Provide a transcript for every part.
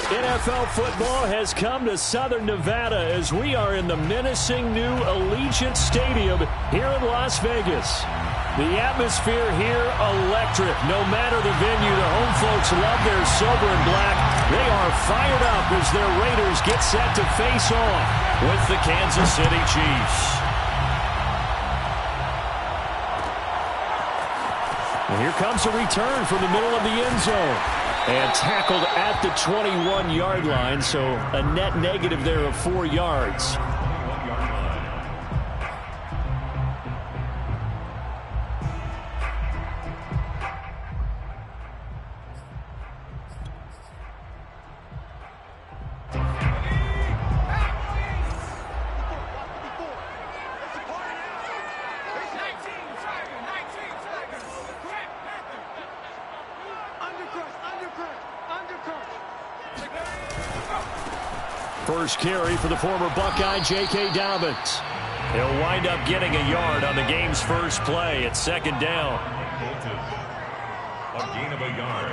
NFL football has come to Southern Nevada as we are in the menacing new Allegiant Stadium here in Las Vegas. The atmosphere here electric. No matter the venue, the home folks love their silver and black. They are fired up as their Raiders get set to face off with the Kansas City Chiefs. And here comes a return from the middle of the end zone. And tackled at the 21-yard line, so a net negative there of 4 yards. First carry for the former Buckeye, J.K. Dobbins. He'll wind up getting a yard on the game's first play at second down. A gain of a yard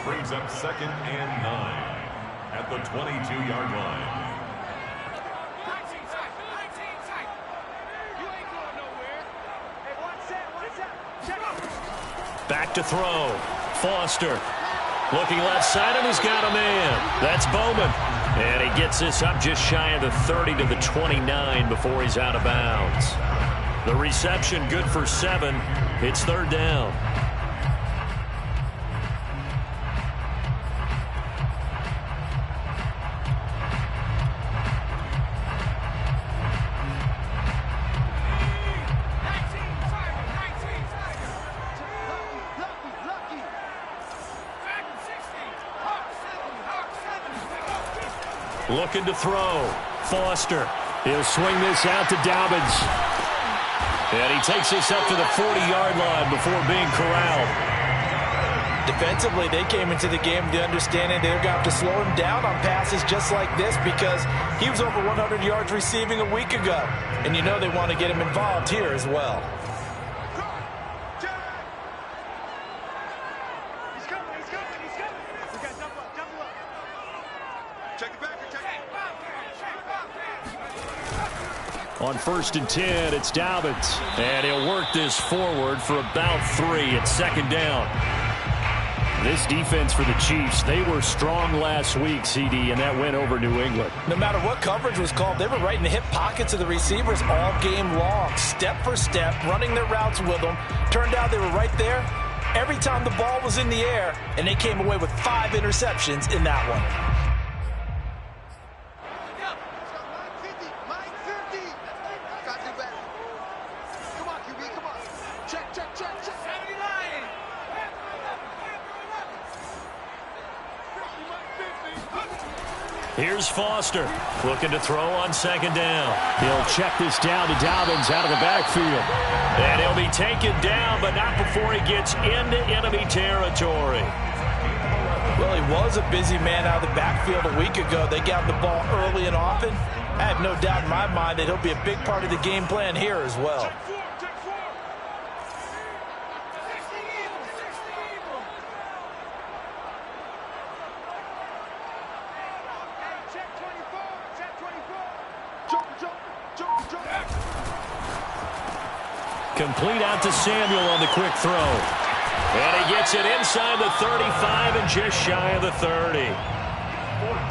brings up 2nd and 9 at the 22-yard line. Back to throw. Foster looking left side, and he's got a man. That's Bowman. And he gets this up just shy of the 30 to the 29 before he's out of bounds. The reception good for 7. It's third down. Looking to throw. Foster. He'll swing this out to Dobbins. And he takes this up to the 40-yard line before being corralled. Defensively, they came into the game with the understanding they're going to have to slow him down on passes just like this because he was over 100 yards receiving a week ago. And you know they want to get him involved here as well. On 1st and 10, it's Dobbins. And he'll work this forward for about 3 at second down. This defense for the Chiefs, they were strong last week, CD, and that went over New England. No matter what coverage was called, they were right in the hip pockets of the receivers all game long. Step for step, running their routes with them. Turned out they were right there every time the ball was in the air, and they came away with 5 interceptions in that one. Here's Foster looking to throw on second down. He'll check this down to Dobbins out of the backfield. And he'll be taken down, but not before he gets into enemy territory. Well, he was a busy man out of the backfield a week ago. They got the ball early and often. I have no doubt in my mind that he'll be a big part of the game plan here as well. Complete out to Samuel on the quick throw. And he gets it inside the 35 and just shy of the 30.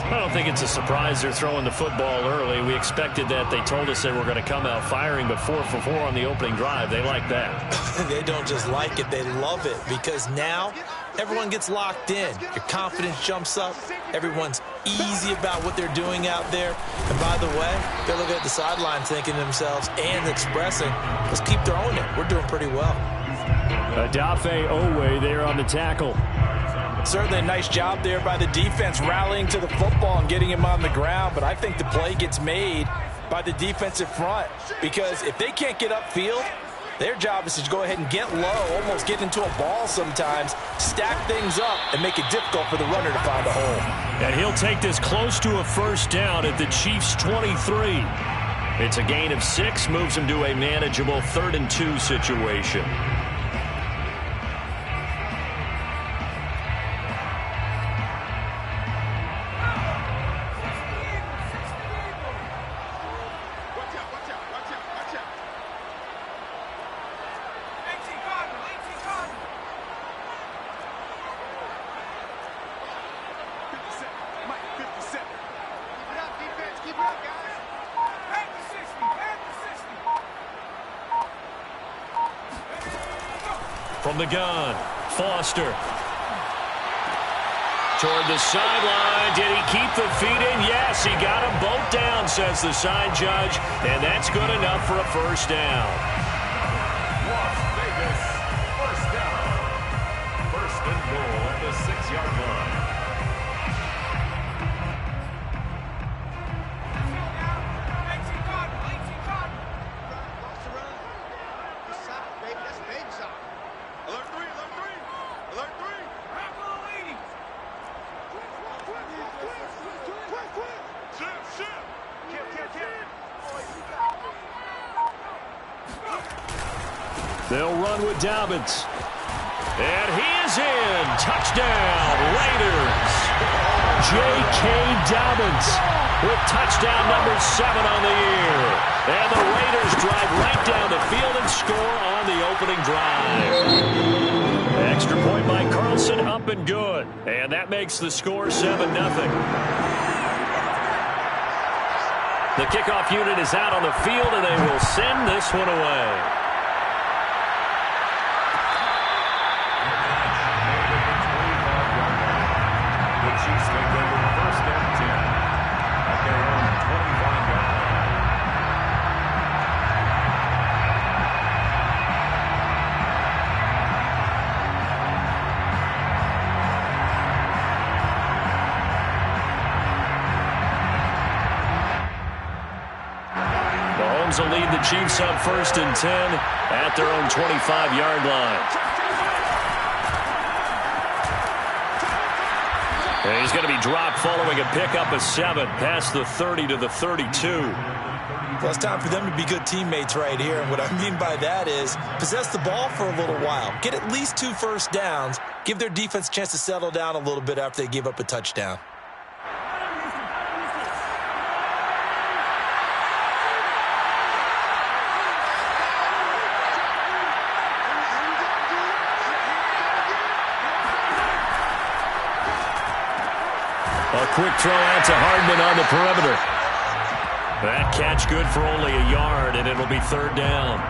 I don't think it's a surprise they're throwing the football early. We expected that. They told us they were going to come out firing, but 4 for 4 on the opening drive. They like that. They don't just like it, they love it, because now everyone gets locked in. Your confidence jumps up. Everyone's easy about what they're doing out there. And by the way, they're looking at the sideline thinking to themselves and expressing, let's keep throwing it. We're doing pretty well. Adafe Owe there on the tackle. Certainly a nice job there by the defense rallying to the football and getting him on the ground, but I think the play gets made by the defensive front because if they can't get upfield, their job is to go ahead and get low, almost get into a ball sometimes, stack things up, and make it difficult for the runner to find a hole. And he'll take this close to a first down at the Chiefs' 23. It's a gain of 6, moves him to a manageable 3rd and 2 situation. From the gun, Foster. Toward the sideline. Did he keep the feet in? Yes, he got them both down, says the side judge. And that's good enough for a first down. Las Vegas, first down. First and goal at the 6-yard line. They'll run with Dobbins. And he is in. Touchdown, Raiders. J.K. Dobbins with touchdown number 7 on the year. And the Raiders drive right down the field and score on the opening drive. Extra point by Carlson, up and good. And that makes the score 7-0. The kickoff unit is out on the field, and they will send this one away. Will lead the Chiefs up 1st and 10 at their own 25-yard line. And he's going to be dropped following a pickup of 7 past the 30 to the 32. Well, it's time for them to be good teammates right here. And what I mean by that is possess the ball for a little while. Get at least 2 first downs. Give their defense a chance to settle down a little bit after they give up a touchdown. A quick throw out to Hardman on the perimeter. That catch good for only a yard, and it'll be 3rd down.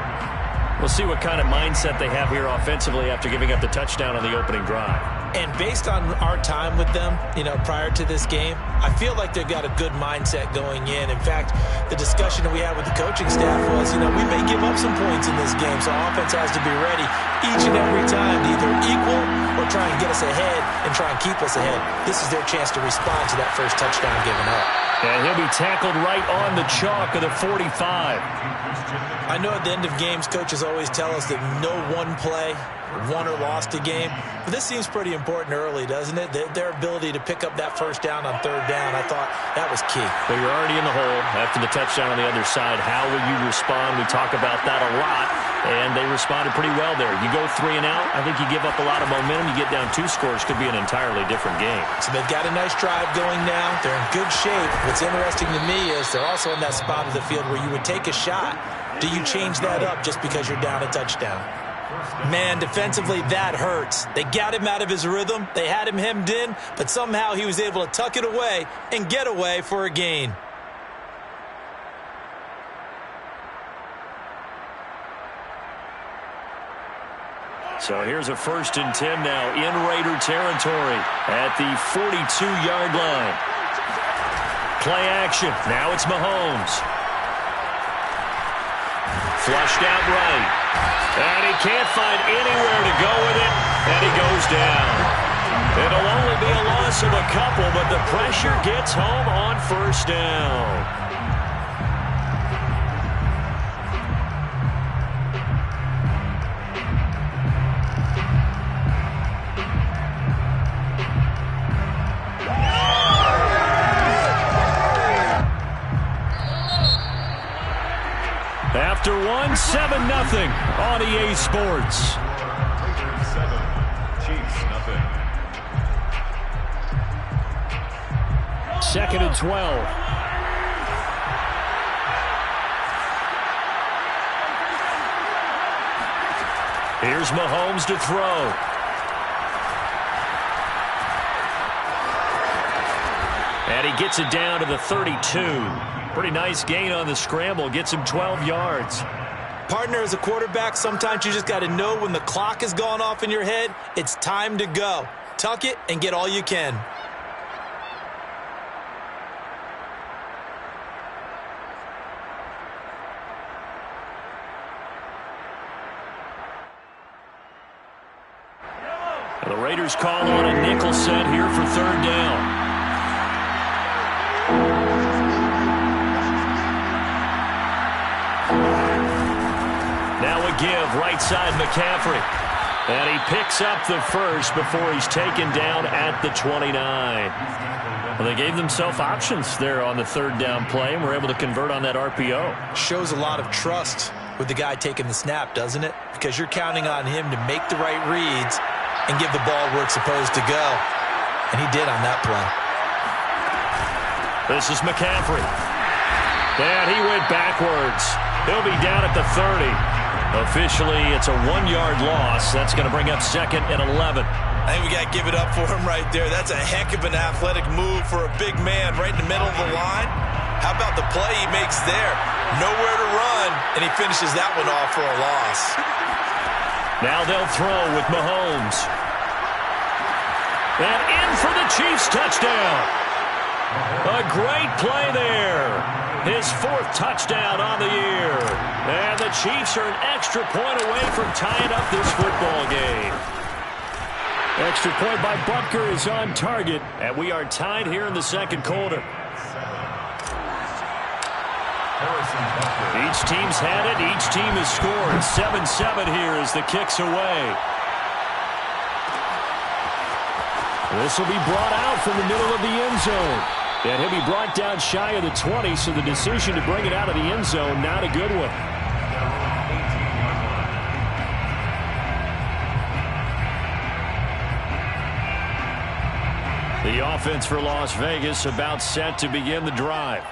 We'll see what kind of mindset they have here offensively after giving up the touchdown on the opening drive. And based on our time with them, prior to this game, I feel like they've got a good mindset going in. In fact, the discussion that we had with the coaching staff was, we may give up some points in this game, so offense has to be ready each and every time to either equal or try and get us ahead and try and keep us ahead. This is their chance to respond to that first touchdown given up. And he'll be tackled right on the chalk of the 45. I know at the end of games, coaches always tell us that no one play won or lost a game. But this seems pretty important early, doesn't it? Their ability to pick up that first down on 3rd down, I thought that was key. Well, you're already in the hole after the touchdown on the other side. How will you respond? We talk about that a lot, and they responded pretty well there. You go 3 and out, I think you give up a lot of momentum. You get down 2 scores, could be an entirely different game. So they've got a nice drive going now. They're in good shape. What's interesting to me is they're also in that spot of the field where you would take a shot. Do you change that up just because you're down a touchdown? Man, defensively, that hurts. They got him out of his rhythm. They had him hemmed in, but somehow he was able to tuck it away and get away for a gain. So here's a 1st and 10 now in Raider territory at the 42-yard line. Play action. Now it's Mahomes. Flushed out right. And he can't find anywhere to go with it, and he goes down. It'll only be a loss of a couple, but the pressure gets home on 1st down. After 1, 7-0 on EA Sports. 7, Chiefs nothing. 2nd and 12. Here's Mahomes to throw. And he gets it down to the 32. Pretty nice gain on the scramble. Gets him 12 yards. Partner, as a quarterback, sometimes you just got to know when the clock has gone off in your head, it's time to go. Tuck it and get all you can. The Raiders call on a nickel set here for third down. Now a give, right side McCaffrey. And he picks up the first before he's taken down at the 29. Well, they gave themselves options there on the third down play and were able to convert on that RPO. Shows a lot of trust with the guy taking the snap, doesn't it? Because you're counting on him to make the right reads and give the ball where it's supposed to go. And he did on that play. This is McCaffrey. And he went backwards. He'll be down at the 30. Officially, it's a 1-yard loss. That's going to bring up 2nd and 11. I think we got to give it up for him right there. That's a heck of an athletic move for a big man right in the middle of the line. How about the play he makes there? Nowhere to run, and he finishes that one off for a loss. Now they'll throw with Mahomes. And in for the Chiefs touchdown. A great play there. His 4th touchdown on the year. And the Chiefs are an extra point away from tying up this football game. Extra point by Butker is on target, and we are tied here in the second quarter. Each team's had it. Each team has scored. 7-7 here as the kick's away. This will be brought out from the middle of the end zone. And he'll be brought down shy of the 20, so the decision to bring it out of the end zone, not a good one. The offense for Las Vegas about set to begin the drive.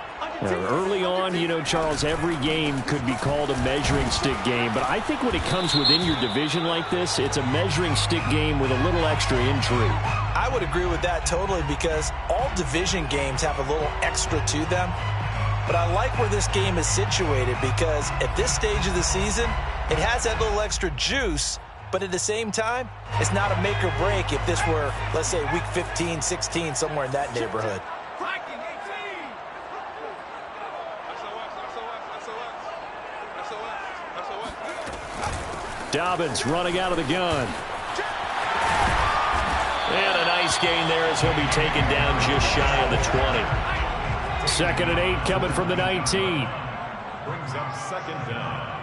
Early on, you know, Charles, every game could be called a measuring stick game. But I think when it comes within your division like this, it's a measuring stick game with a little extra intrigue. I would agree with that totally because all division games have a little extra to them. But I like where this game is situated because at this stage of the season, it has that little extra juice. But at the same time, it's not a make or break if this were, let's say, week 15, 16, somewhere in that neighborhood. Dobbins running out of the gun. And a nice gain there as he'll be taken down just shy of the 20. 2nd and 8 coming from the 19. Brings up 2nd down.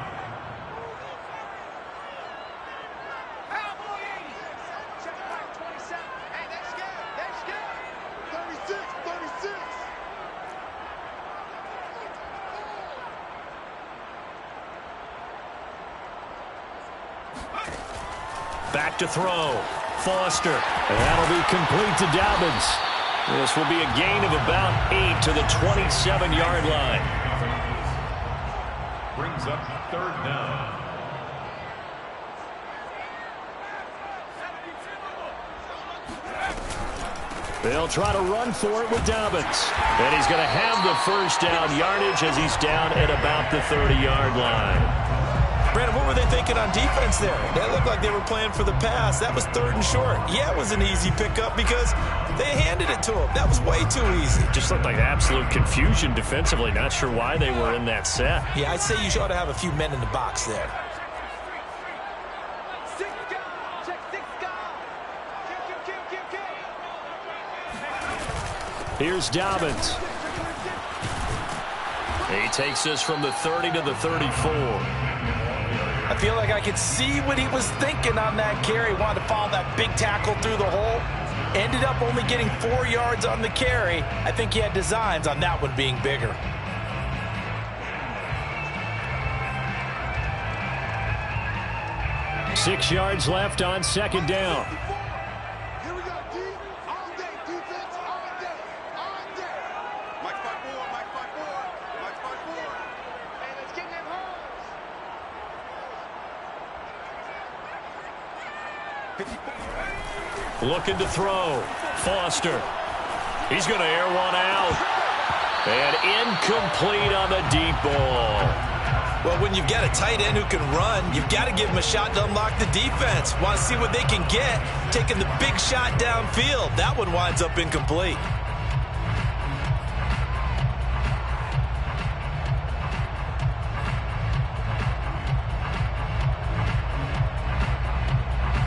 Back to throw. Foster. And that'll be complete to Dobbins. This will be a gain of about 8 to the 27-yard line. Brings up 3rd down. They'll try to run for it with Dobbins. And he's going to have the first down yardage as he's down at about the 30-yard line. Brandon, what were they thinking on defense there? That looked like they were playing for the pass. That was 3rd and short. Yeah, it was an easy pickup because they handed it to him. That was way too easy. Just looked like absolute confusion defensively. Not sure why they were in that set. Yeah, I'd say you ought to have a few men in the box there. Here's Dobbins. He takes this from the 30 to the 34. I feel like I could see what he was thinking on that carry. Wanted to follow that big tackle through the hole. Ended up only getting 4 yards on the carry. I think he had designs on that one being bigger. Six yards left on 2nd down. Here we go, D. All day, defense, all day, all day. Mike's by 4, Mike's by 4, Mike's by 4. Hey, let's get them holes. Looking to throw. Foster. He's going to air one out. And incomplete on the deep ball. Well, when you've got a tight end who can run, you've got to give him a shot to unlock the defense. Want to see what they can get, taking the big shot downfield. That one winds up incomplete.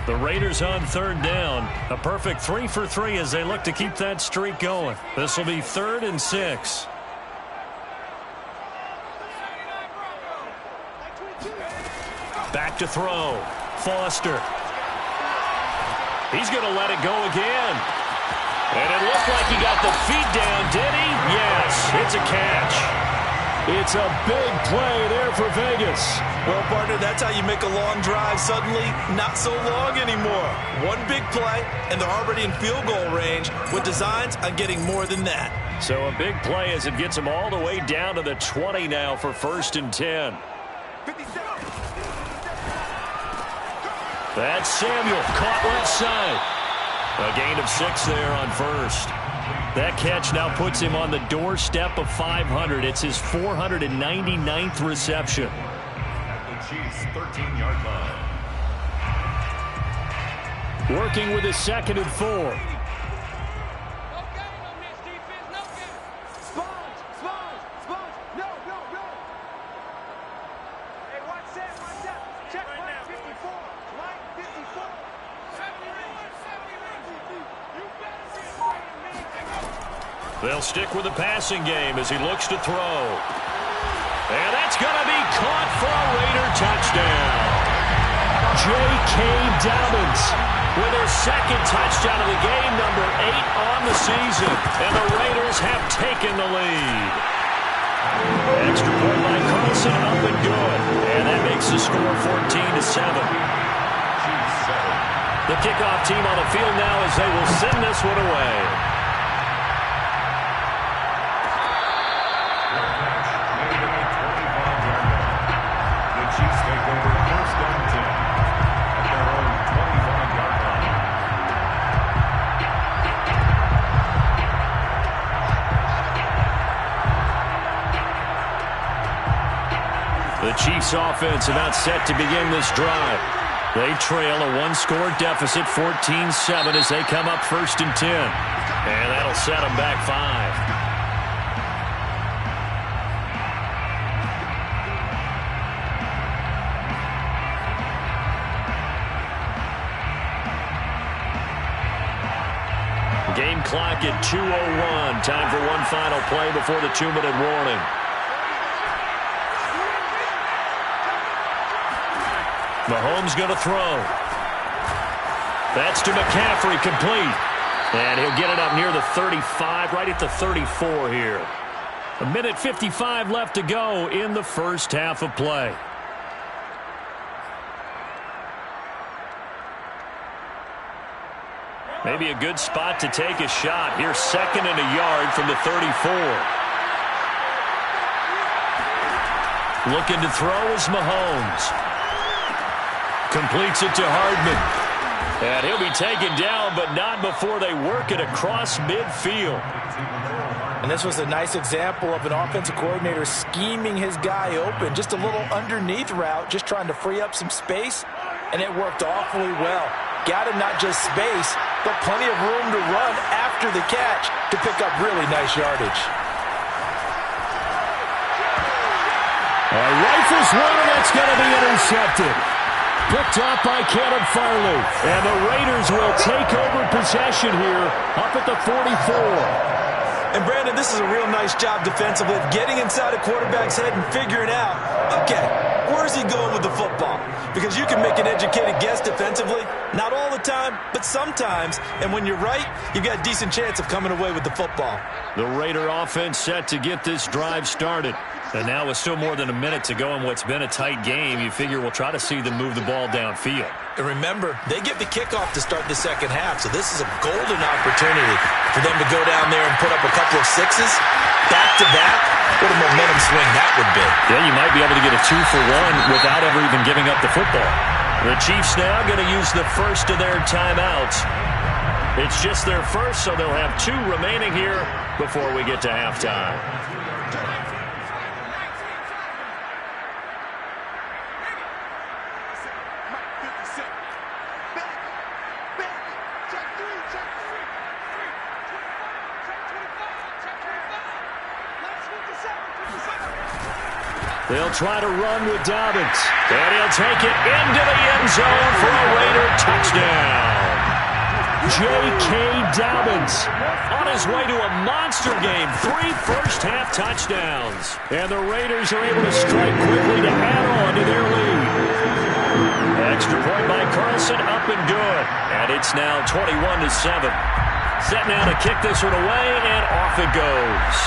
The Raiders on third down. A perfect 3 for 3 as they look to keep that streak going. This will be 3rd and 6. Back to throw. Foster. He's going to let it go again. And it looked like he got the feet down, did he? Yes, it's a catch. It's a big play there for Vegas. Well, partner, that's how you make a long drive suddenly not so long anymore. One big play, and they're already in field goal range with designs on getting more than that. So a big play as it gets them all the way down to the 20 now for 1st and 10. That's Samuel, caught left side. A gain of 6 there on 1st. That catch now puts him on the doorstep of 500. It's his 499th reception. At the Chiefs' 13-yard line. Working with his 2nd and 4. They'll stick with the passing game as he looks to throw. And that's going to be caught for a Raider touchdown. J.K. Dobbins with his 2nd touchdown of the game, number 8 on the season. And the Raiders have taken the lead. Extra point by Carlson, up and good. And that makes the score 14-7. The kickoff team on the field now as they will send this one away. The Chiefs offense about set to begin this drive. They trail a 1-score deficit, 14-7 as they come up 1st and 10. And that'll set them back 5. Game clock at 2:01. Time for one final play before the 2-minute warning. Mahomes going to throw. That's to McCaffrey, complete. And he'll get it up near the 35, right at the 34 here. 1:55 left to go in the first half of play. Maybe a good spot to take a shot. Here's 2nd and a yard from the 34. Looking to throw is Mahomes. Completes it to Hardman. And he'll be taken down, but not before they work it across midfield. And this was a nice example of an offensive coordinator scheming his guy open. Just a little underneath route, just trying to free up some space. And it worked awfully well. Got him not just space, but plenty of room to run after the catch to pick up really nice yardage. Rifles one, and that's going to be intercepted. Picked off by Caleb Farley. And the Raiders will take over possession here up at the 44. And, Brandon, this is a real nice job defensively of getting inside a quarterback's head and figuring out, okay, where's he going with the football? Because you can make an educated guess defensively, not all the time, but sometimes. And when you're right, you've got a decent chance of coming away with the football. The Raider offense set to get this drive started. And now with still more than a minute to go in what's been a tight game, you figure we'll try to see them move the ball downfield. And remember, they get the kickoff to start the second half, so this is a golden opportunity for them to go down there and put up a couple of sixes back-to-back. What a momentum swing that would be. Yeah, you might be able to get a 2-for-1 without ever even giving up the football. The Chiefs now going to use the first of their timeouts. It's just their first, so they'll have 2 remaining here before we get to halftime. They'll try to run with Dobbins. And he'll take it into the end zone for a Raider touchdown. J.K. Dobbins on his way to a monster game. 3 first-half touchdowns. And the Raiders are able to strike quickly to add on to their lead. Extra point by Carlson, up and good. And it's now 21-7. Set now to kick this one away, and off it goes.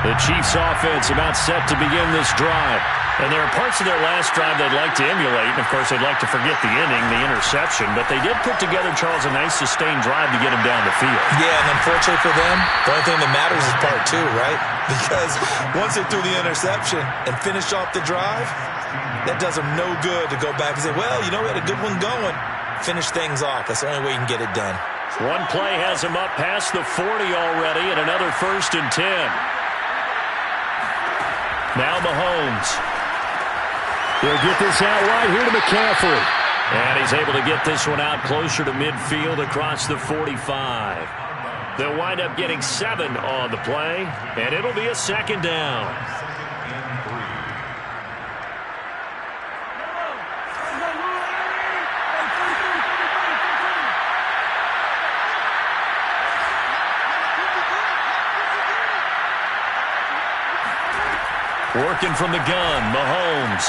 The Chiefs offense about set to begin this drive. And there are parts of their last drive they'd like to emulate. And, of course, they'd like to forget the inning, the interception. But they did put together, Charles, a nice sustained drive to get him down the field. Yeah, and unfortunately for them, the only thing that matters is part 2, right? Because once they threw the interception and finished off the drive, that does them no good to go back and say, well, you know, we had a good one going. Finish things off. That's the only way you can get it done. One play has him up past the 40 already, and another 1st and 10. Now Mahomes. He'll get this out wide here to McCaffrey. And he's able to get this one out closer to midfield across the 45. They'll wind up getting 7 on the play, and it'll be a 2nd down. Working from the gun, Mahomes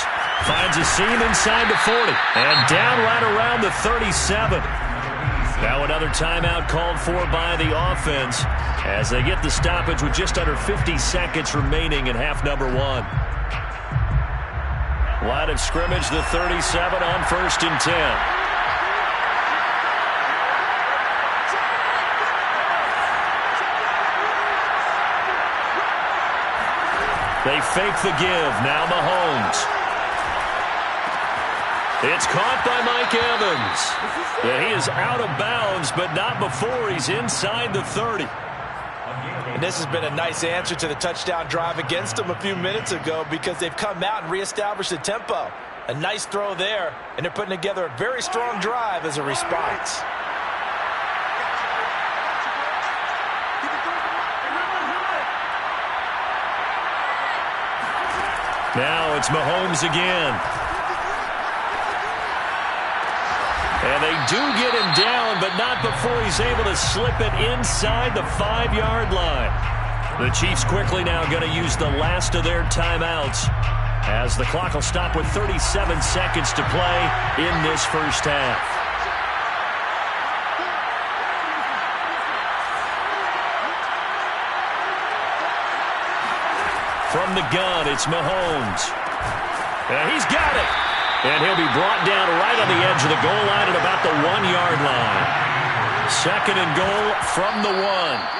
finds a seam inside the 40 and down right around the 37. Now another timeout called for by the offense as they get the stoppage with just under 50 seconds remaining in half number 1. Line of scrimmage, the 37 on 1st and 10. They fake the give. Now Mahomes. It's caught by Mike Evans. Yeah, he is out of bounds, but not before he's inside the 30. And this has been a nice answer to the touchdown drive against them a few minutes ago because they've come out and reestablished the tempo. A nice throw there, and they're putting together a very strong drive as a response. Now it's Mahomes again. And they do get him down, but not before he's able to slip it inside the 5-yard line. The Chiefs quickly now going to use the last of their timeouts as the clock will stop with 37 seconds to play in this first half. From the gun, it's Mahomes. And he's got it. And he'll be brought down right on the edge of the goal line at about the 1-yard line. 2nd and goal from the 1.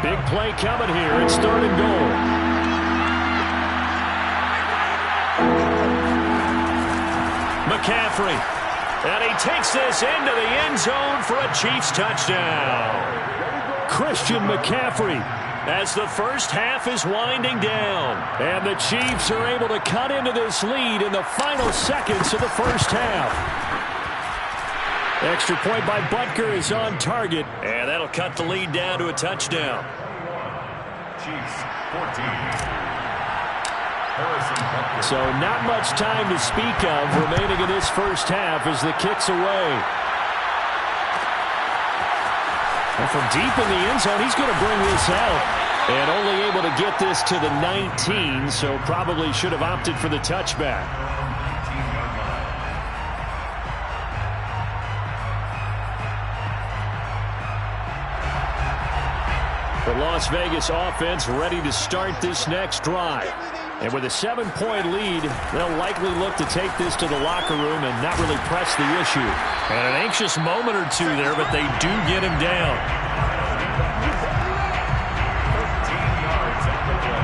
Big play coming here. It's 3rd and goal. McCaffrey. And he takes this into the end zone for a Chiefs touchdown. Christian McCaffrey as the first half is winding down. And the Chiefs are able to cut into this lead in the final seconds of the first half. Extra point by Butker is on target, and that'll cut the lead down to a touchdown. Chiefs 14. So not much time to speak of remaining in this first half as the kick's away. And from deep in the end zone, he's going to bring this out. And only able to get this to the 19, so probably should have opted for the touchback. The Las Vegas offense ready to start this next drive. And with a 7-point lead, they'll likely look to take this to the locker room and not really press the issue. And an anxious moment or two there, but they do get him down. 13 yards on the play.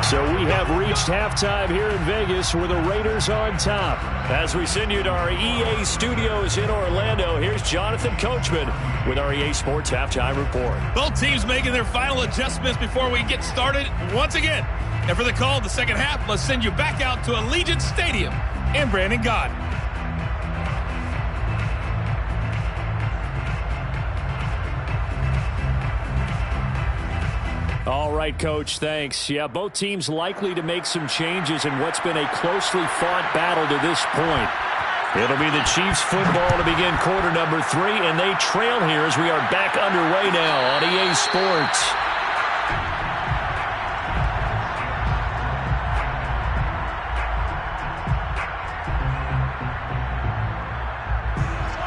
So we have reached halftime here in Vegas with the Raiders on top. As we send you to our EA studios in Orlando, here's Jonathan Coachman with our EA Sports Halftime Report. Both teams making their final adjustments before we get started once again. And for the call of the second half, let's send you back out to Allegiant Stadium in Brandon God. All right, Coach, thanks. Yeah, both teams likely to make some changes in what's been a closely fought battle to this point. It'll be the Chiefs football to begin quarter number 3, and they trail here as we are back underway now on EA Sports.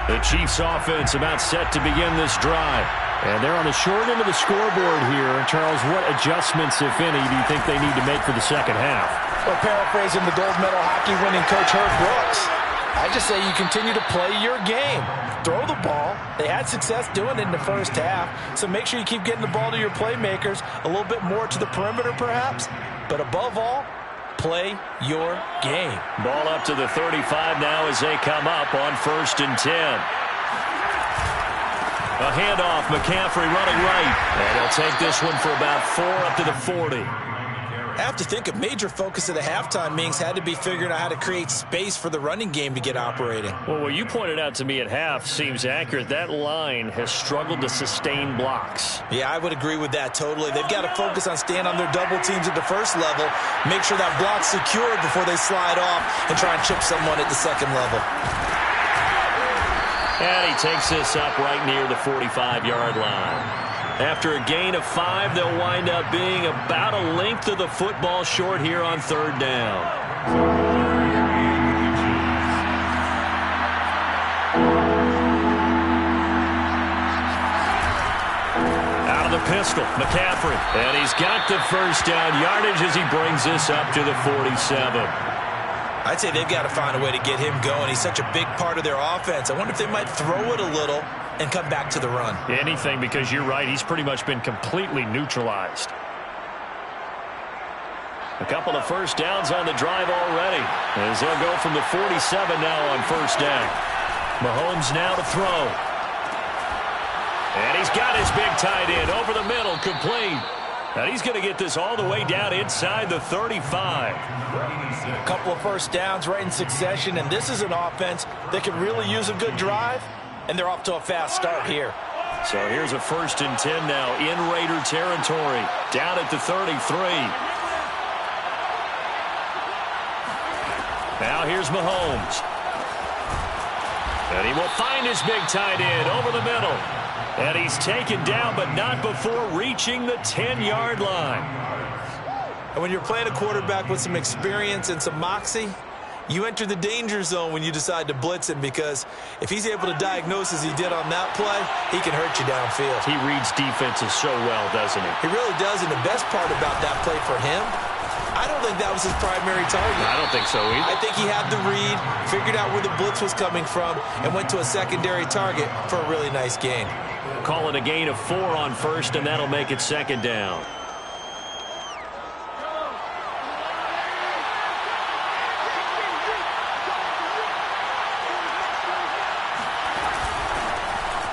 The Chiefs offense about set to begin this drive. And they're on the short end of the scoreboard here. Charles, what adjustments, if any, do you think they need to make for the second half? Well, paraphrasing the gold medal hockey winning coach Herb Brooks, I just say you continue to play your game. Throw the ball. They had success doing it in the first half, so make sure you keep getting the ball to your playmakers, a little bit more to the perimeter perhaps, but above all, play your game. Ball up to the 35 now as they come up on 1st and 10. A handoff, McCaffrey running right. And he'll take this one for about 4 up to the 40. I have to think a major focus of the halftime meetings had to be figuring out how to create space for the running game to get operating. Well, what you pointed out to me at half seems accurate. That line has struggled to sustain blocks. Yeah, I would agree with that totally. They've got to focus on staying on their double teams at the first level, make sure that block's secured before they slide off and try and chip someone at the second level. And he takes this up right near the 45-yard line. After a gain of 5, they'll wind up being about a length of the football short here on 3rd down. Out of the pistol, McCaffrey. And he's got the first down yardage as he brings this up to the 47. I'd say they've got to find a way to get him going. He's such a big part of their offense. I wonder if they might throw it a little and come back to the run. Anything, because you're right. He's pretty much been completely neutralized. A couple of first downs on the drive already, as they'll go from the 47 now on 1st down. Mahomes now to throw. And he's got his big tight end over the middle, complete. And he's going to get this all the way down inside the 35. A couple of first downs right in succession, and this is an offense that could really use a good drive, and they're off to a fast start here. So here's a 1st and 10 now in Raider territory, down at the 33. Now here's Mahomes. And he will find his big tight end over the middle. And he's taken down, but not before reaching the 10-yard line. And when you're playing a quarterback with some experience and some moxie, you enter the danger zone when you decide to blitz him, because if he's able to diagnose as he did on that play, he can hurt you downfield. He reads defenses so well, doesn't he? He really does, and the best part about that play for him, I don't think that was his primary target. I don't think so either. I think he had the read, figured out where the blitz was coming from, and went to a secondary target for a really nice gain. Call it a gain of 4 on 1st, and that'll make it 2nd down.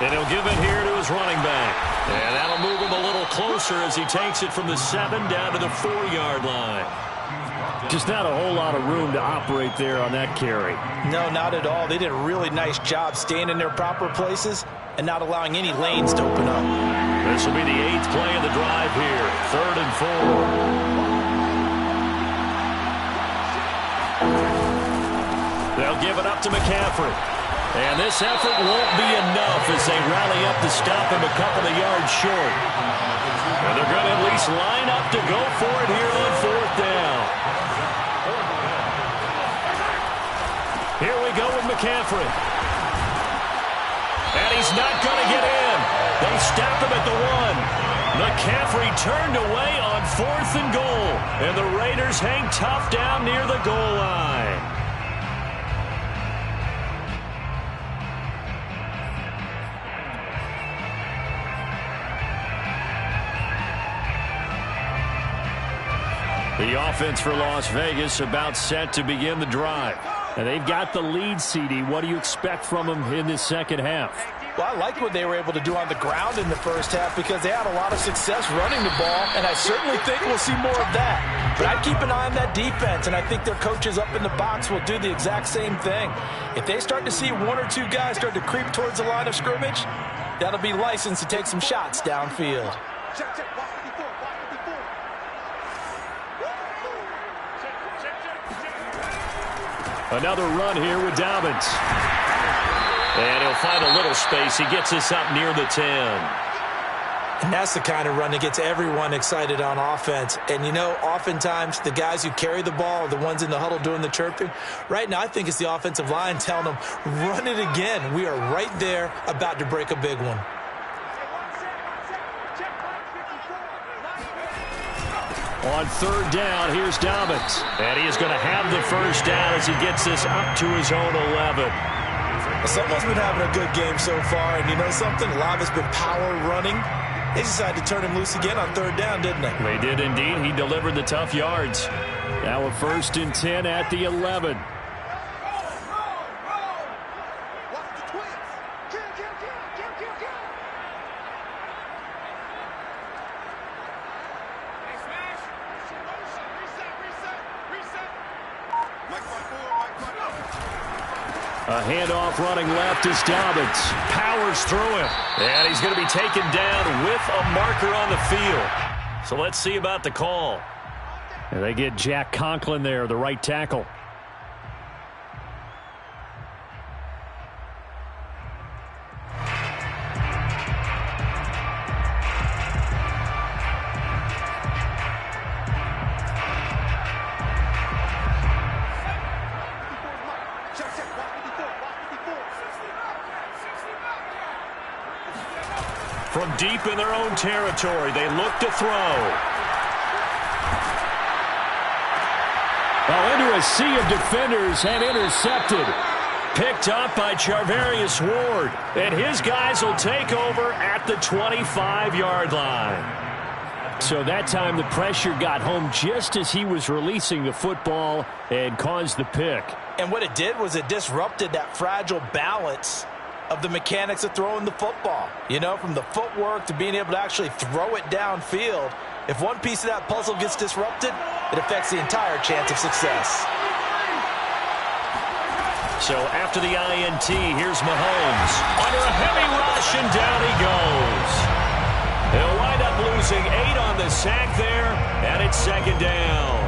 And he'll give it here to his running back. And that'll move him a little closer as he takes it from the 7 down to the 4-yard line. Just not a whole lot of room to operate there on that carry. No, not at all. They did a really nice job staying in their proper places and not allowing any lanes to open up. This will be the 8th play of the drive here. 3rd and 4. They'll give it up to McCaffrey. And this effort won't be enough as they rally up to stop him a couple of yards short. And they're going to at least line up to go for it here on 4th down. Here we go with McCaffrey. And he's not going to get in. They stop him at the 1. McCaffrey turned away on 4th and goal. And the Raiders hang tough down near the goal line. The offense for Las Vegas about set to begin the drive. And they've got the lead, CD. What do you expect from them in this second half? Well, I like what they were able to do on the ground in the first half because they had a lot of success running the ball, and I certainly think we'll see more of that. But I'd keep an eye on that defense, and I think their coaches up in the box will do the exact same thing. If they start to see 1 or 2 guys start to creep towards the line of scrimmage, that'll be licensed to take some shots downfield. Check, check, watch the before, watch the before. Another run here with Dobbins. And he'll find a little space. He gets us up near the 10. And that's the kind of run that gets everyone excited on offense. And, you know, oftentimes the guys who carry the ball are the ones in the huddle doing the chirping. Right now, I think it's the offensive line telling them, run it again. We are right there about to break a big one. On 3rd down, here's Dobbins. And he is going to have the first down as he gets this up to his own 11. Someone's been having a good game so far, and you know something? A lot has been power running. They decided to turn him loose again on 3rd down, didn't they? They did indeed. He delivered the tough yards. Now a 1st and 10 at the 11. A handoff running left is Dobbins. Powers through him. And he's going to be taken down with a marker on the field. So let's see about the call. And they get Jack Conklin there, the right tackle. From deep in their own territory, they look to throw. Well, into a sea of defenders and intercepted. Picked up by Charvarius Ward. And his guys will take over at the 25-yard line. So that time the pressure got home just as he was releasing the football and caused the pick. And what it did was it disrupted that fragile balance of the mechanics of throwing the football. You know, from the footwork to being able to actually throw it downfield. If one piece of that puzzle gets disrupted, it affects the entire chance of success. So after the INT, here's Mahomes. Under a heavy rush, and down he goes. They'll wind up losing 8 on the sack there, and it's 2nd down.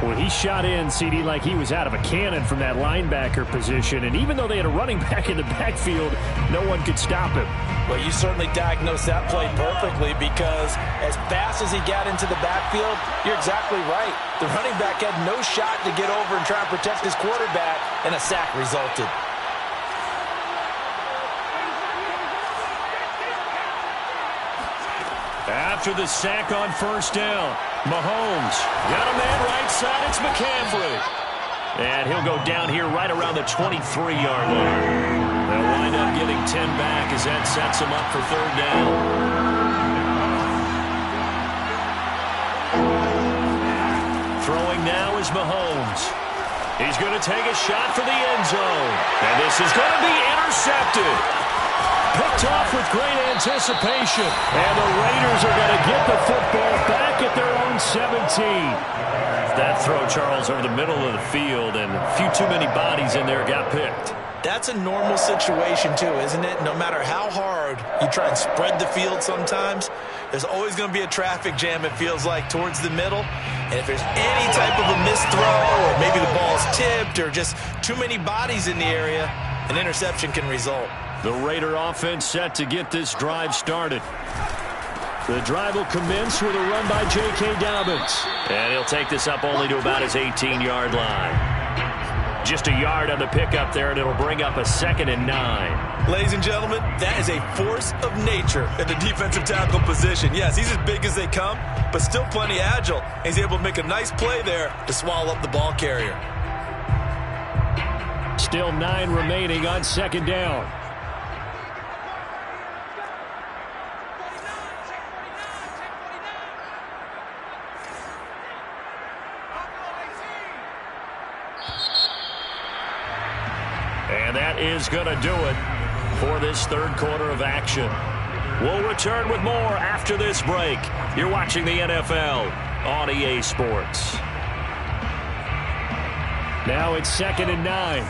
Well, he shot in, CD, like he was out of a cannon from that linebacker position. And even though they had a running back in the backfield, no one could stop him. Well, you certainly diagnosed that play perfectly because as fast as he got into the backfield, you're exactly right. The running back had no shot to get over and try and protect his quarterback, and a sack resulted. After the sack on 1st down, Mahomes got a man right side. It's McCaffrey. And he'll go down here right around the 23-yard line. They'll wind up getting 10 back as that sets him up for 3rd down. Throwing now is Mahomes. He's going to take a shot for the end zone. And this is going to be intercepted. Picked off with great anticipation. And the Raiders are going to get the football back at their own 17. That throw, Charles, over the middle of the field, and a few too many bodies in there got picked. That's a normal situation, too, isn't it? No matter how hard you try and spread the field sometimes, there's always going to be a traffic jam, it feels like, towards the middle. And if there's any type of a missed throw, or maybe the ball's tipped, or just too many bodies in the area, an interception can result. The Raider offense set to get this drive started. The drive will commence with a run by J.K. Dobbins. And he'll take this up only to about his 18-yard line. Just a yard on the pickup there, and it'll bring up a 2nd and 9. Ladies and gentlemen, that is a force of nature at the defensive tackle position. Yes, he's as big as they come, but still plenty agile. He's able to make a nice play there to swallow up the ball carrier. Still 9 remaining on second down. And that is going to do it for this third quarter of action. We'll return with more after this break. You're watching the NFL on EA Sports. Now it's 2nd and 9.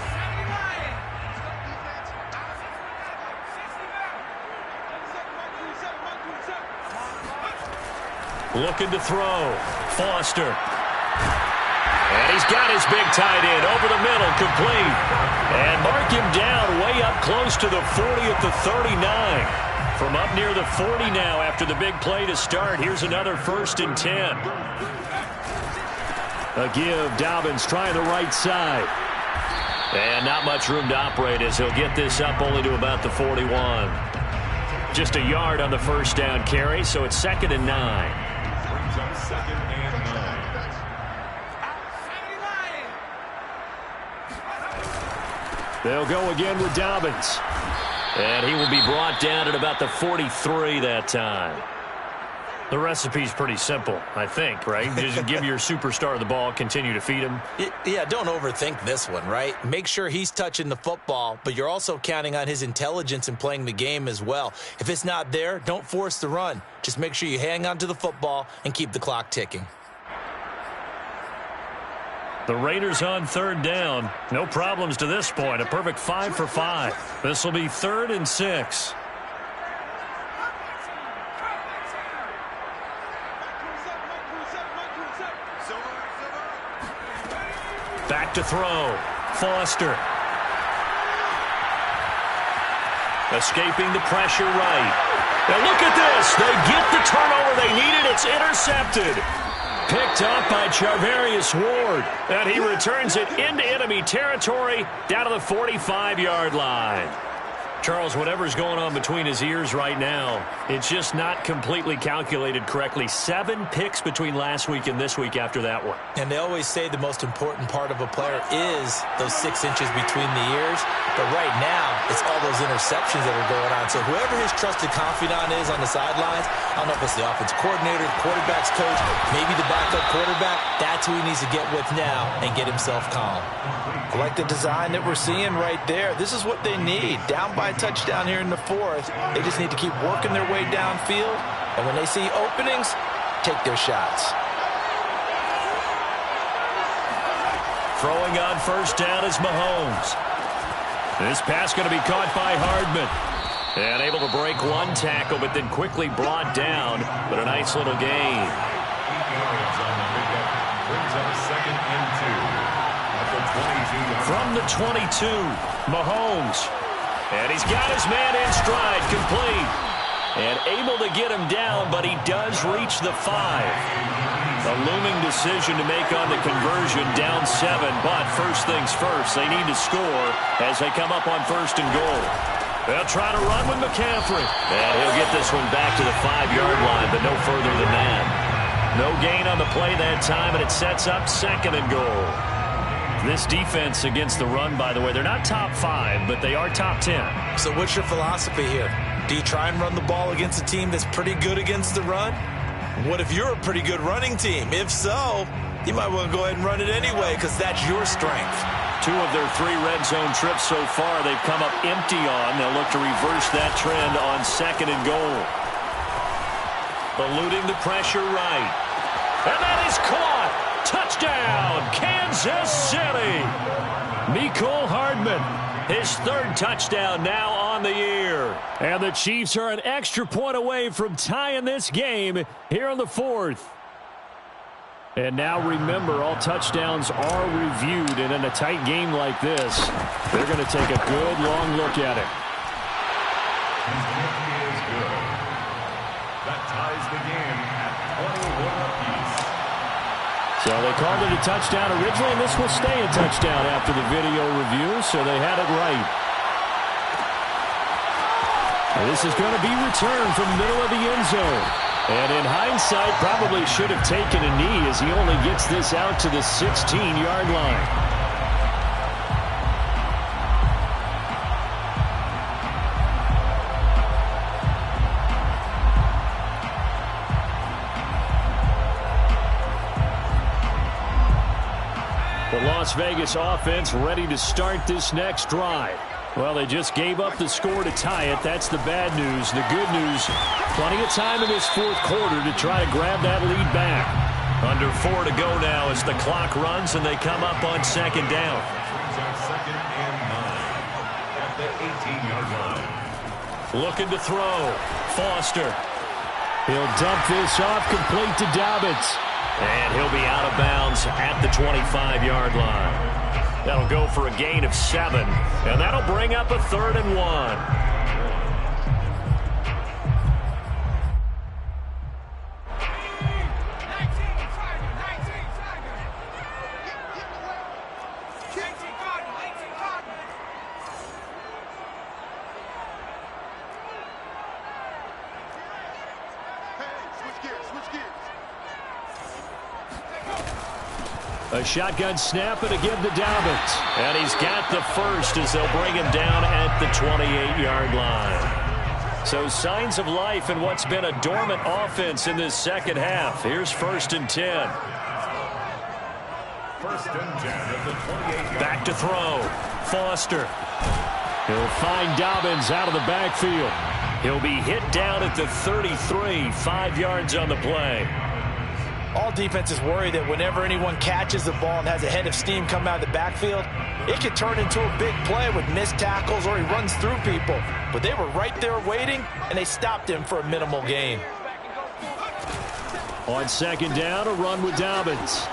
Looking to throw. Foster. And he's got his big tight end over the middle, complete. And mark him down way up close to the 40 at the 39. From up near the 40 now after the big play to start. Here's another 1st and 10. A give. Dobbins trying the right side. And not much room to operate as he'll get this up only to about the 41. Just a yard on the first down carry, so it's 2nd and 9. Brings up 2nd and 9. They'll go again with Dobbins. And he will be brought down at about the 43 that time. The recipe's pretty simple, I think, right? Just give your superstar the ball, continue to feed him. Yeah, don't overthink this one, right? Make sure he's touching the football, but you're also counting on his intelligence in playing the game as well. If it's not there, don't force the run. Just make sure you hang on to the football and keep the clock ticking. The Raiders on 3rd down. No problems to this point. A perfect 5 for 5. This will be 3rd and 6. Back to throw. Foster. Escaping the pressure right. Now look at this. They get the turnover they needed. It's intercepted. Picked up by Charvarius Ward. And he returns it into enemy territory down to the 45-yard line. Charles, whatever's going on between his ears right now, it's just not completely calculated correctly. 7 picks between last week and this week after that one. And they always say the most important part of a player is those 6 inches between the ears. But right now, it's all those interceptions that are going on. So whoever his trusted confidant is on the sidelines, I don't know if it's the offensive coordinator, the quarterback's coach, maybe the backup quarterback, that's who he needs to get with now and get himself calm. I like the design that we're seeing right there. This is what they need. Down by a touchdown here in the 4th. They just need to keep working their way downfield. And when they see openings, take their shots. Throwing on 1st down is Mahomes. This pass going to be caught by Hardman. And able to break 1 tackle, but then quickly brought down. But a nice little gain. Brings up 2nd and 2. From the 22, Mahomes. And he's got his man in stride, complete. And able to get him down, but he does reach the 5. A looming decision to make on the conversion, down 7. But first things first, they need to score as they come up on 1st and goal. They'll try to run with McCaffrey. And he'll get this one back to the 5-yard line, but no further than that. No gain on the play that time, and it sets up 2nd and goal. This defense against the run, by the way, they're not top 5, but they are top 10. So what's your philosophy here? Do you try and run the ball against a team that's pretty good against the run? What if you're a pretty good running team? If so, you might want to go ahead and run it anyway because that's your strength. 2 of their 3 red zone trips so far they've come up empty on. They'll look to reverse that trend on 2nd and goal. Eluding the pressure right. And that is caught. Touchdown, Kansas City. Mecole Hardman, his 3rd touchdown now on the year. And the Chiefs are an extra point away from tying this game here in the 4th. And now remember, all touchdowns are reviewed, and in a tight game like this, they're going to take a good long look at it. That ties the game at 21 apiece. So they called it a touchdown originally, and this will stay a touchdown after the video review, so they had it right. And this is going to be returned from the middle of the end zone. And in hindsight, probably should have taken a knee as he only gets this out to the 16-yard line. The Las Vegas offense ready to start this next drive. Well, they just gave up the score to tie it. That's the bad news. The good news, plenty of time in this fourth quarter to try to grab that lead back. Under 4 to go now as the clock runs and they come up on second down. Second and 9 at the 18-yard line. Looking to throw. Foster. He'll dump this off complete to Dobbins. And he'll be out of bounds at the 25-yard line. That'll go for a gain of 7. And that'll bring up a 3rd and 1. A shotgun snap and again to Dobbins. And he's got the first as they'll bring him down at the 28-yard line. So signs of life in what's been a dormant offense in this second half. Here's 1st and 10. 1st and 10 at the 28-yard. Back to throw. Foster. He'll find Dobbins out of the backfield. He'll be hit down at the 33, 5 yards on the play. All defenses worry that whenever anyone catches the ball and has a head of steam come out of the backfield, it could turn into a big play with missed tackles or he runs through people. But they were right there waiting, and they stopped him for a minimal gain. On second down, a run with Dobbins.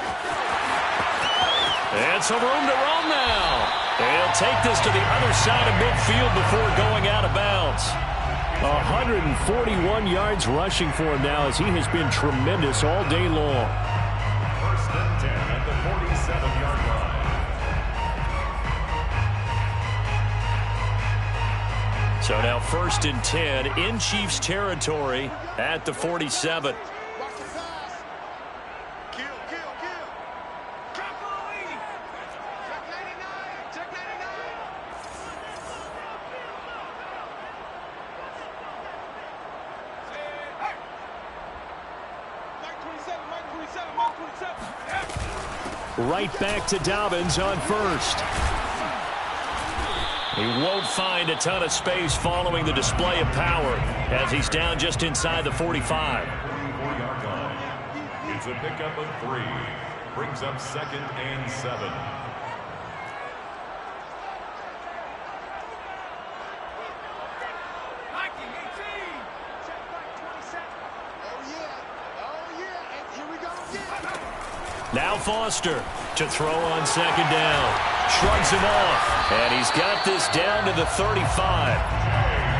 And some room to run now. He'll take this to the other side of midfield before going out of bounds. 141 yards rushing for him now as he has been tremendous all day long. 1st and 10 at the 47-yard line. So now 1st and 10 in Chiefs territory at the 47. Right back to Dobbins on 1st. He won't find a ton of space following the display of power as he's down just inside the 45. 44-yard line. It's a pickup of 3. Brings up 2nd and 7. Now Foster to throw on second down. Shrugs him off. And he's got this down to the 35.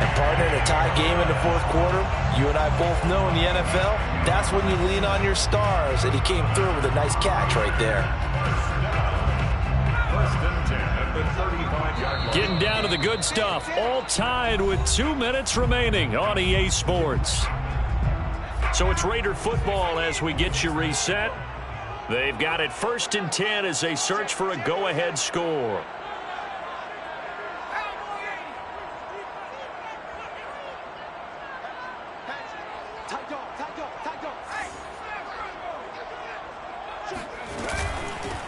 And partner, in a tie game in the fourth quarter, you and I both know in the NFL, that's when you lean on your stars. And he came through with a nice catch right there. 1st and 10 at the 35-yard line. Getting down to the good stuff. All tied with 2 minutes remaining on EA Sports. So it's Raider football as we get you reset. They've got it 1st and 10 as they search for a go-ahead score.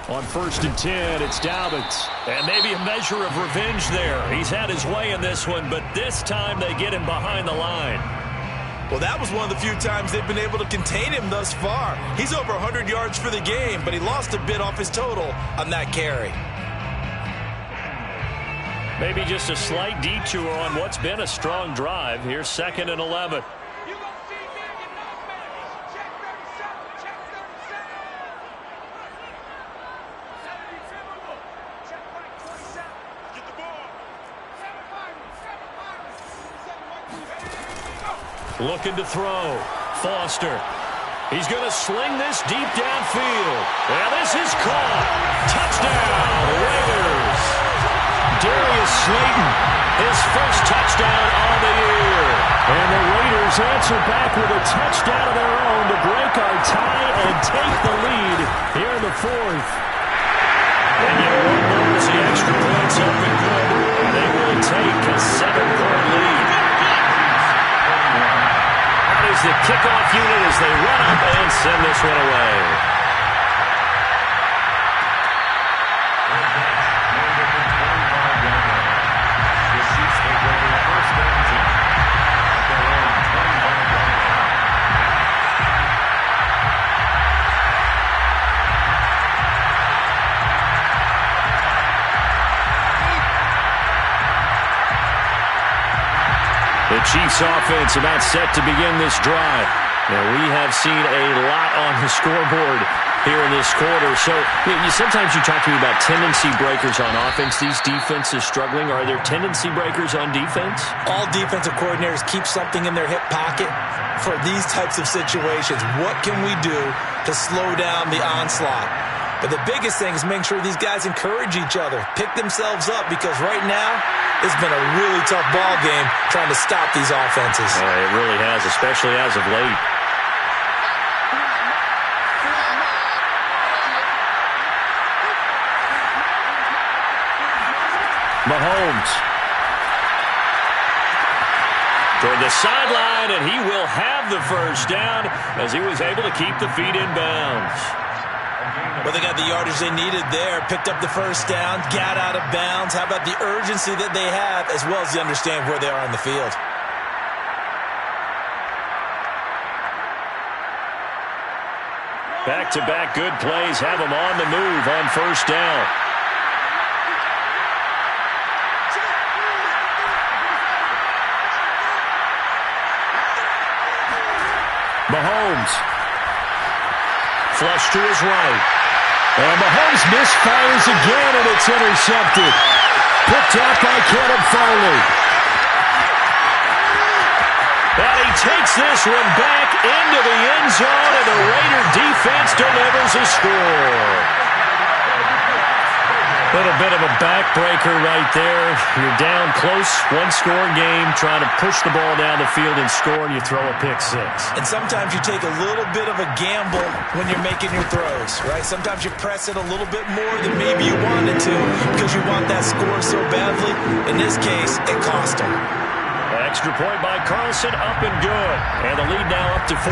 On 1st and 10, it's Dobbins. And maybe a measure of revenge there. He's had his way in this one, but this time they get him behind the line. Well, that was one of the few times they've been able to contain him thus far. He's over 100 yards for the game, but he lost a bit off his total on that carry. Maybe just a slight detour on what's been a strong drive. Here's 2nd and 11. Looking to throw. Foster. He's going to sling this deep downfield. And this is caught. Touchdown, Raiders. Darius Slayton, his first touchdown on the year. And the Raiders answer back with a touchdown of their own to break our tie and take the lead here in the fourth. And yet one more as the extra points up and good. And they will take a 7-point lead. That is the kickoff unit as they run up and send this one away. The Chiefs offense about set to begin this drive. Now, we have seen a lot on the scoreboard here in this quarter. So sometimes you talk to me about tendency breakers on offense. These defenses struggling. Are there tendency breakers on defense? All defensive coordinators keep something in their hip pocket for these types of situations. What can we do to slow down the onslaught? But the biggest thing is making sure these guys encourage each other, pick themselves up, because right now it's been a really tough ball game trying to stop these offenses. It really has, especially as of late. Mahomes toward the sideline, and he will have the first down as he was able to keep the feet in bounds. Well, they got the yardage they needed there, picked up the first down, got out of bounds. How about the urgency that they have, as well as they understand where they are on the field? Back-to-back good plays have them on the move on first down. Mahomes. Flush to his right. And Mahomes misfires again, and it's intercepted. Picked up by Caleb Farley. And he takes this one back into the end zone, and the Raider defense delivers a score. A little bit of a backbreaker right there. You're down close, one-score game, trying to push the ball down the field and score, and you throw a pick six. And sometimes you take a little bit of a gamble when you're making your throws, right? Sometimes you press it a little bit more than maybe you wanted to because you want that score so badly. In this case, it cost them. Extra point by Carlson, up and good. And the lead now up to 14.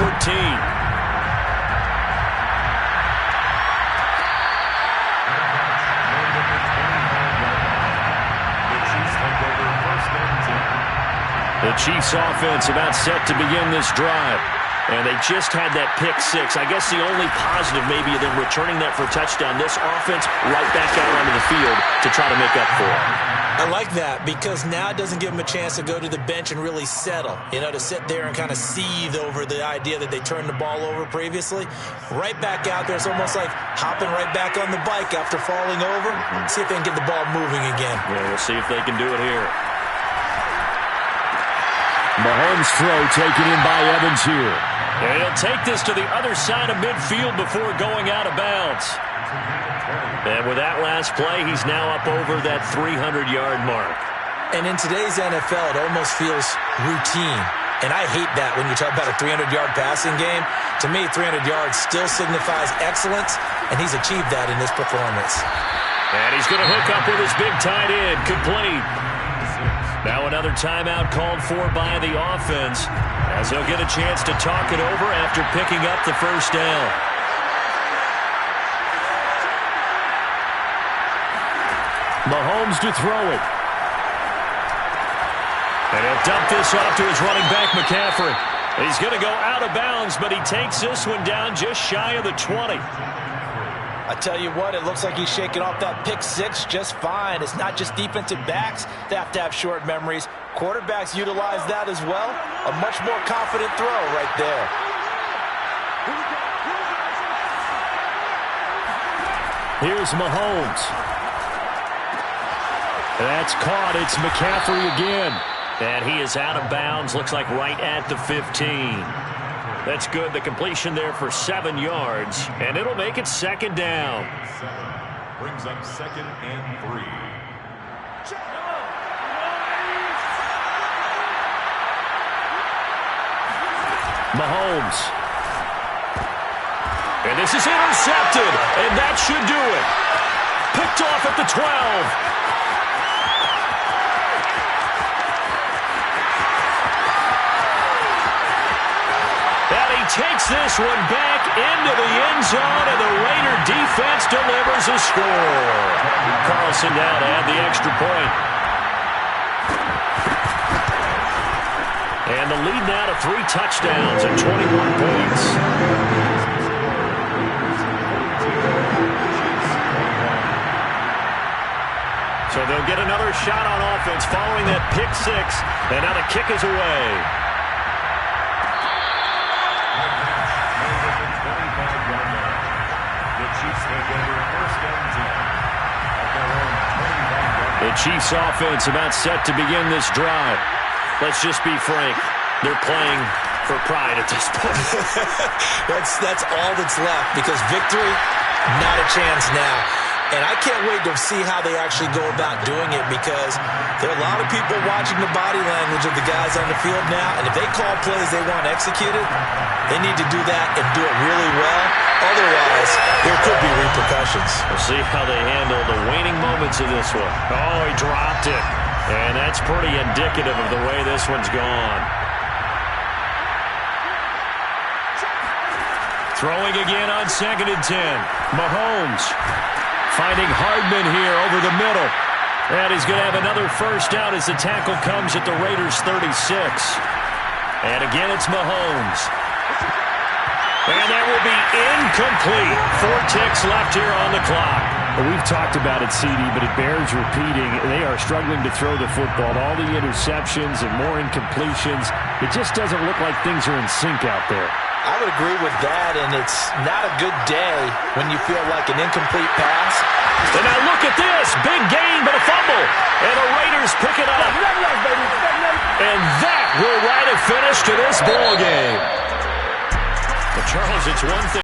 The Chiefs offense about set to begin this drive. And they just had that pick six. I guess the only positive maybe of them returning that for a touchdown. This offense right back out onto the field to try to make up for it. I like that because now it doesn't give them a chance to go to the bench and really settle. To sit there and kind of seethe over the idea that they turned the ball over previously. Right back out there. It's almost like hopping right back on the bike after falling over. See if they can get the ball moving again. Yeah, we'll see if they can do it here. Mahomes' throw taken in by Evans here. And he'll take this to the other side of midfield before going out of bounds. And with that last play, he's now up over that 300-yard mark. And in today's NFL, it almost feels routine. And I hate that when you talk about a 300-yard passing game. To me, 300 yards still signifies excellence, and he's achieved that in this performance. And he's going to hook up with his big tight end, complete. Now another timeout called for by the offense as he'll get a chance to talk it over after picking up the first down. Mahomes to throw it. And he'll dump this off to his running back, McCaffrey. He's going to go out of bounds, but he takes this one down just shy of the 20. I tell you what, it looks like he's shaking off that pick six just fine. It's not just defensive backs that have to have short memories. Quarterbacks utilize that as well. A much more confident throw right there. Here's Mahomes. That's caught. It's McCaffrey again. And he is out of bounds. Looks like right at the 15. That's good. The completion there for 7 yards. And it'll make it second down. Brings up 2nd and 3. Mahomes. And this is intercepted, and that should do it. Picked off at the 12. And he takes this one back into the end zone, and the Raider defense delivers a score. Carlson now to add the extra point. And the lead now to 3 touchdowns and 21 points. So they'll get another shot on offense following that pick 6, and now the kick is away. The Chiefs offense about set to begin this drive. Let's just be frank. They're playing for pride at this point. That's all that's left, because victory, not a chance now. And I can't wait to see how they actually go about doing it, because there are a lot of people watching the body language of the guys on the field now, and if they call plays they want executed, they need to do that and do it really well. Otherwise, there could be repercussions. We'll see how they handle the waning moments of this one. Oh, he dropped it. And that's pretty indicative of the way this one's gone. Throwing again on 2nd and 10. Mahomes finding Hardman here over the middle. And he's going to have another first down as the tackle comes at the Raiders' 36. And again, it's Mahomes. And that will be incomplete. 4 ticks left here on the clock. Well, we've talked about it, CD, but it bears repeating. They are struggling to throw the football. All the interceptions and more incompletions. It just doesn't look like things are in sync out there. I would agree with that, and it's not a good day when you feel like an incomplete pass. And now look at this. Big gain, but a fumble. And the Raiders pick it up. And that will write a finish to this ball game. But Charles, it's one thing.